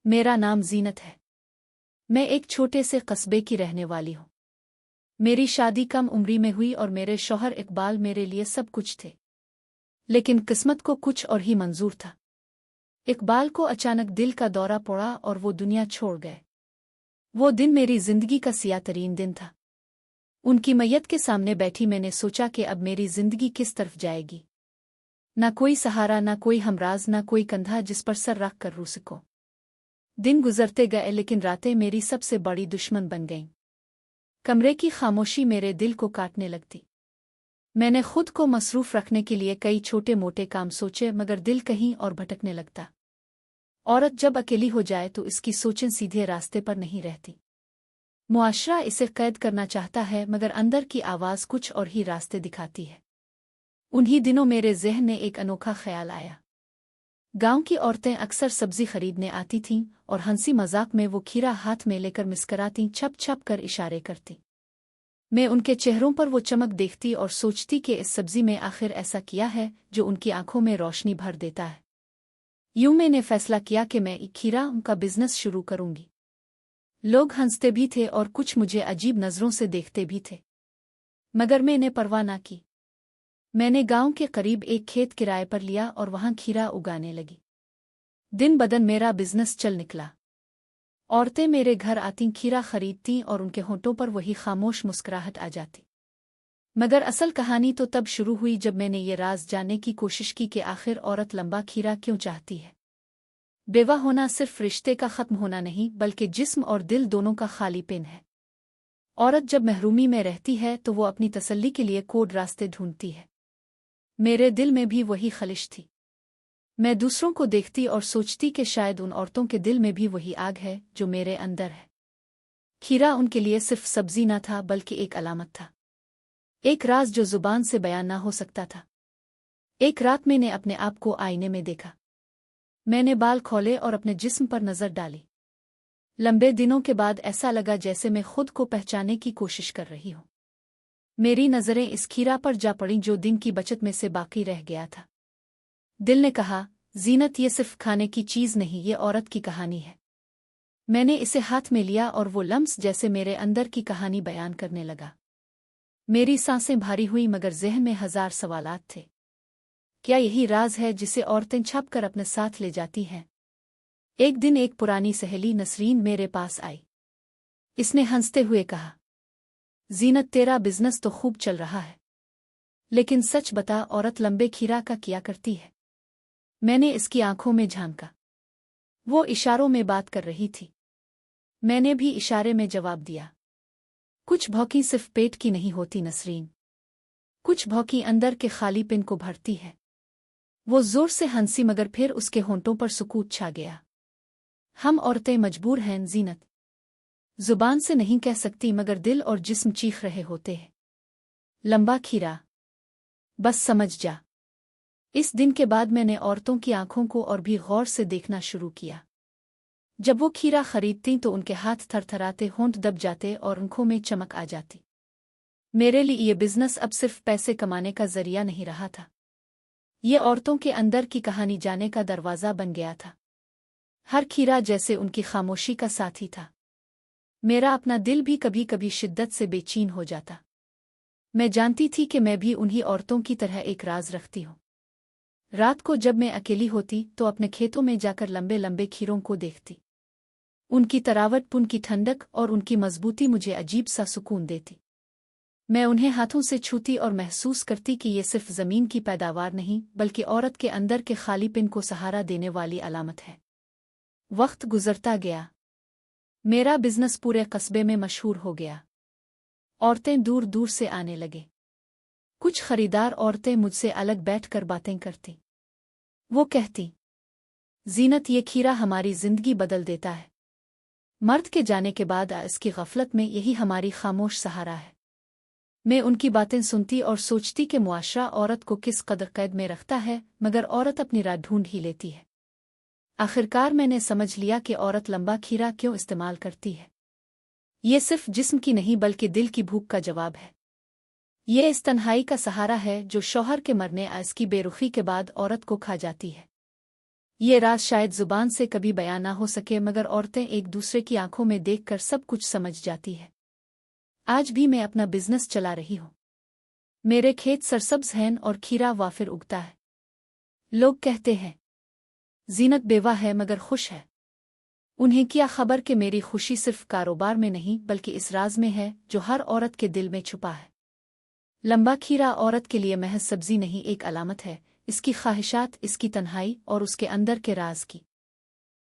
मेरा नाम जीनत है। मैं एक छोटे से कस्बे की रहने वाली हूँ। मेरी शादी कम उम्री में हुई और मेरे शौहर इकबाल मेरे लिए सब कुछ थे। लेकिन किस्मत को कुछ और ही मंजूर था। इकबाल को अचानक दिल का दौरा पड़ा और वो दुनिया छोड़ गए। वो दिन मेरी जिंदगी का सियातरीन दिन था। उनकी मैयत के सामने बैठी मैंने सोचा कि अब मेरी जिंदगी किस तरफ जाएगी। ना कोई सहारा, ना कोई हमराज, ना कोई कंधा जिस पर सर रख कर रो सको। दिन गुजरते गए लेकिन रातें मेरी सबसे बड़ी दुश्मन बन गईं। कमरे की खामोशी मेरे दिल को काटने लगती। मैंने खुद को मसरूफ रखने के लिए कई छोटे मोटे काम सोचे मगर दिल कहीं और भटकने लगता। औरत जब अकेली हो जाए तो इसकी सोचें सीधे रास्ते पर नहीं रहती। मुआशरा इसे कैद करना चाहता है मगर अंदर की आवाज़ कुछ और ही रास्ते दिखाती है। उन्हीं दिनों मेरे ज़हन में एक अनोखा ख्याल आया। गांव की औरतें अक्सर सब्जी खरीदने आती थीं और हंसी मजाक में वो खीरा हाथ में लेकर मुस्कराती, छप छप कर इशारे करती। मैं उनके चेहरों पर वो चमक देखती और सोचती कि इस सब्जी में आखिर ऐसा किया है जो उनकी आंखों में रोशनी भर देता है। यूं मैंने फैसला किया कि मैं खीरा उनका बिजनेस शुरू करूंगी। लोग हंसते भी थे और कुछ मुझे अजीब नजरों से देखते भी थे, मगर मैंने परवाह ना की। मैंने गांव के करीब एक खेत किराए पर लिया और वहां खीरा उगाने लगी। दिन बदन मेरा बिजनेस चल निकला। औरतें मेरे घर आती, खीरा खरीदती और उनके होंठों पर वही खामोश मुस्कुराहट आ जाती। मगर असल कहानी तो तब शुरू हुई जब मैंने ये राज जानने की कोशिश की कि आखिर औरत लंबा खीरा क्यों चाहती है। बेवा होना सिर्फ रिश्ते का खत्म होना नहीं बल्कि जिस्म और दिल दोनों का खालीपन है। औरत जब महरूमी में रहती है तो वो अपनी तसल्ली के लिए कोड रास्ते ढूंढती है। मेरे दिल में भी वही खलिश थी। मैं दूसरों को देखती और सोचती कि शायद उन औरतों के दिल में भी वही आग है जो मेरे अंदर है। खीरा उनके लिए सिर्फ सब्जी ना था बल्कि एक अलामत था, एक राज जो जुबान से बयान ना हो सकता था। एक रात मैंने अपने आप को आईने में देखा। मैंने बाल खोले और अपने जिस्म पर नजर डाली। लंबे दिनों के बाद ऐसा लगा जैसे मैं खुद को पहचानने की कोशिश कर रही हूं। मेरी नजरें इस खीरा पर जा पड़ी जो दिन की बचत में से बाकी रह गया था। दिल ने कहा, जीनत, ये सिर्फ खाने की चीज नहीं, ये औरत की कहानी है। मैंने इसे हाथ में लिया और वो लम्स जैसे मेरे अंदर की कहानी बयान करने लगा। मेरी सांसें भारी हुई मगर ज़हन में हजार सवालात थे। क्या यही राज है जिसे औरतें छप कर अपने साथ ले जाती हैं? एक दिन एक पुरानी सहेली नसरीन मेरे पास आई। इसने हंसते हुए कहा, जीनत, तेरा बिजनेस तो खूब चल रहा है, लेकिन सच बता, औरत लंबे खीरा का क्या करती है? मैंने इसकी आंखों में झांका। वो इशारों में बात कर रही थी। मैंने भी इशारे में जवाब दिया। कुछ भौंकी सिर्फ पेट की नहीं होती नसरीन, कुछ भौंकी अंदर के खालीपन को भरती है। वो जोर से हंसी मगर फिर उसके होंठों पर सुकूत छा गया। हम औरतें मजबूर हैं जीनत, जुबान से नहीं कह सकती मगर दिल और जिस्म चीख रहे होते हैं। लंबा खीरा, बस समझ जा। इस दिन के बाद मैंने औरतों की आंखों को और भी गौर से देखना शुरू किया। जब वो खीरा खरीदती तो उनके हाथ थरथराते, होंठ दब जाते और आंखों में चमक आ जाती। मेरे लिए ये बिजनेस अब सिर्फ पैसे कमाने का जरिया नहीं रहा था, ये औरतों के अंदर की कहानी जाने का दरवाज़ा बन गया था। हर खीरा जैसे उनकी खामोशी का साथी था। मेरा अपना दिल भी कभी कभी शिद्दत से बेचैन हो जाता। मैं जानती थी कि मैं भी उन्हीं औरतों की तरह एक राज रखती हूँ। रात को जब मैं अकेली होती तो अपने खेतों में जाकर लंबे लंबे खीरों को देखती। उनकी तरावट, उनकी ठंडक और उनकी मजबूती मुझे अजीब सा सुकून देती। मैं उन्हें हाथों से छूती और महसूस करती कि ये सिर्फ ज़मीन की पैदावार नहीं बल्कि औरत के अंदर के खालीपन को सहारा देने वाली अलामत है। वक्त गुजरता गया। मेरा बिजनेस पूरे कस्बे में मशहूर हो गया। औरतें दूर दूर से आने लगे। कुछ खरीदार औरतें मुझसे अलग बैठकर बातें करती। वो कहती, जीनत, ये खीरा हमारी जिंदगी बदल देता है। मर्द के जाने के बाद इसकी गफलत में यही हमारी खामोश सहारा है। मैं उनकी बातें सुनती और सोचती कि मुआशरा औरत को किस कदर कैद में रखता है मगर औरत अपनी राह ढूंढ ही लेती है। आखिरकार मैंने समझ लिया कि औरत लंबा खीरा क्यों इस्तेमाल करती है। ये सिर्फ जिस्म की नहीं बल्कि दिल की भूख का जवाब है। ये इस तन्हाई का सहारा है जो शौहर के मरने इसकी बेरुखी के बाद औरत को खा जाती है। یہ راز شاید زبان سے کبھی بیان نہ ہو سکے، مگر عورتیں ایک دوسرے کی آنکھوں میں دیکھ کر سب کچھ سمجھ جاتی ہے۔ آج بھی میں اپنا بزنس چلا رہی ہوں۔ میرے کھیت سرسبز ہیں اور کھیرا وافر اگتا ہے۔ لوگ کہتے ہیں زینت بیوہ ہے مگر خوش ہے۔ انہیں کیا خبر کہ میری خوشی صرف کاروبار میں نہیں بلکہ اس راز میں ہے جو ہر عورت کے دل میں چھپا ہے۔ لمبا کھیرا عورت کے لیے محض سبزی نہیں، ایک علامت ہے، اس کی خواہشات، اس کی تنہائی اور اس کے اندر کے راز کی۔